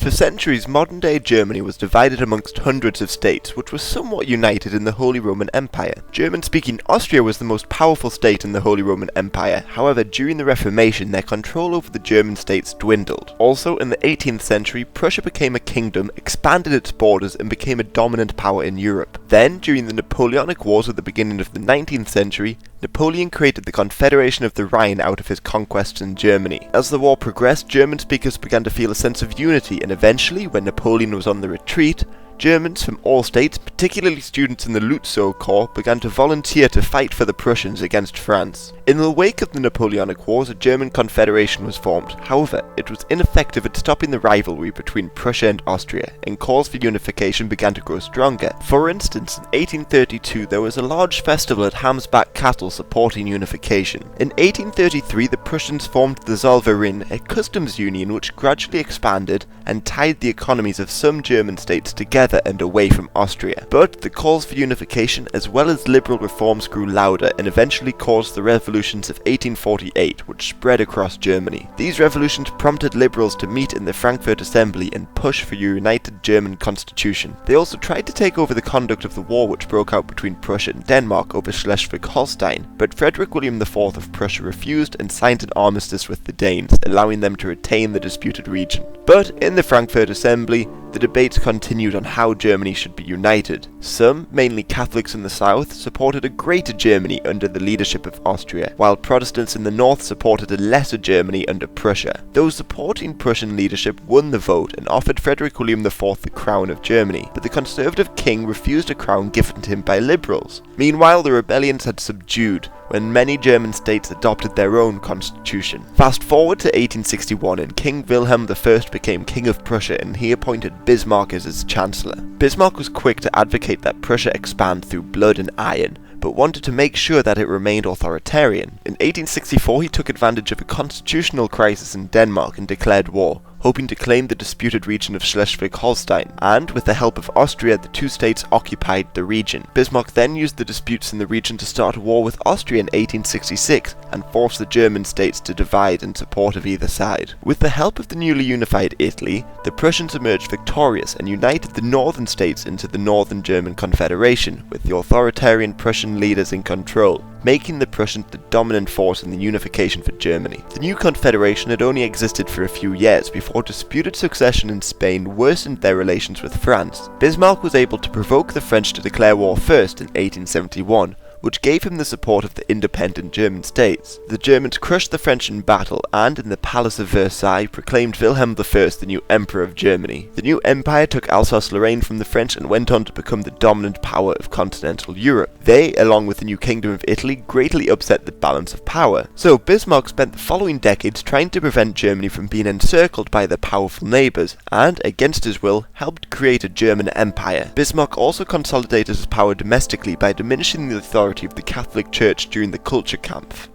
For centuries, modern-day Germany was divided amongst hundreds of states, which were somewhat united in the Holy Roman Empire. German-speaking Austria was the most powerful state in the Holy Roman Empire. However, during the Reformation, their control over the German states dwindled. Also, in the 18th century, Prussia became a kingdom, expanded its borders, and became a dominant power in Europe. Then, during the Napoleonic Wars at the beginning of the 19th century, Napoleon created the Confederation of the Rhine out of his conquests in Germany. As the war progressed, German speakers began to feel a sense of unity, and eventually, when Napoleon was on the retreat, Germans from all states, particularly students in the Lutzow Corps, began to volunteer to fight for the Prussians against France. In the wake of the Napoleonic Wars, a German confederation was formed. However, it was ineffective at stopping the rivalry between Prussia and Austria, and calls for unification began to grow stronger. For instance, in 1832 there was a large festival at Hamsbach Castle supporting unification. In 1833 the Prussians formed the Zollverein, a customs union which gradually expanded and tied the economies of some German states together and away from Austria. But the calls for unification as well as liberal reforms grew louder and eventually caused the revolutions of 1848, which spread across Germany. These revolutions prompted liberals to meet in the Frankfurt Assembly and push for a united German constitution. They also tried to take over the conduct of the war which broke out between Prussia and Denmark over Schleswig-Holstein, but Frederick William IV of Prussia refused and signed an armistice with the Danes, allowing them to retain the disputed region. But in the Frankfurt Assembly, the debates continued on how Germany should be united. Some, mainly Catholics in the south, supported a greater Germany under the leadership of Austria, while Protestants in the north supported a lesser Germany under Prussia. Those supporting Prussian leadership won the vote and offered Frederick William IV the crown of Germany, but the conservative king refused a crown given to him by liberals. Meanwhile, the rebellions had subdued when many German states adopted their own constitution. Fast forward to 1861 and King Wilhelm I became King of Prussia and he appointed Bismarck as his chancellor. Bismarck was quick to advocate that Prussia expand through blood and iron, but wanted to make sure that it remained authoritarian. In 1864 he took advantage of a constitutional crisis in Denmark and declared war, hoping to claim the disputed region of Schleswig-Holstein, and with the help of Austria the two states occupied the region. Bismarck then used the disputes in the region to start a war with Austria in 1866 and force the German states to divide in support of either side. With the help of the newly unified Italy, the Prussians emerged victorious and united the northern states into the Northern German Confederation, with the authoritarian Prussian leaders in control, making the Prussians the dominant force in the unification for Germany. The new confederation had only existed for a few years before disputed succession in Spain worsened their relations with France. Bismarck was able to provoke the French to declare war first in 1871, which gave him the support of the independent German states. The Germans crushed the French in battle and, in the Palace of Versailles, proclaimed Wilhelm I the new Emperor of Germany. The new empire took Alsace-Lorraine from the French and went on to become the dominant power of continental Europe. They, along with the new Kingdom of Italy, greatly upset the balance of power. So Bismarck spent the following decades trying to prevent Germany from being encircled by their powerful neighbours, and, against his will, helped create a German empire. Bismarck also consolidated his power domestically by diminishing the authority of the Catholic Church during the Culture Kampf.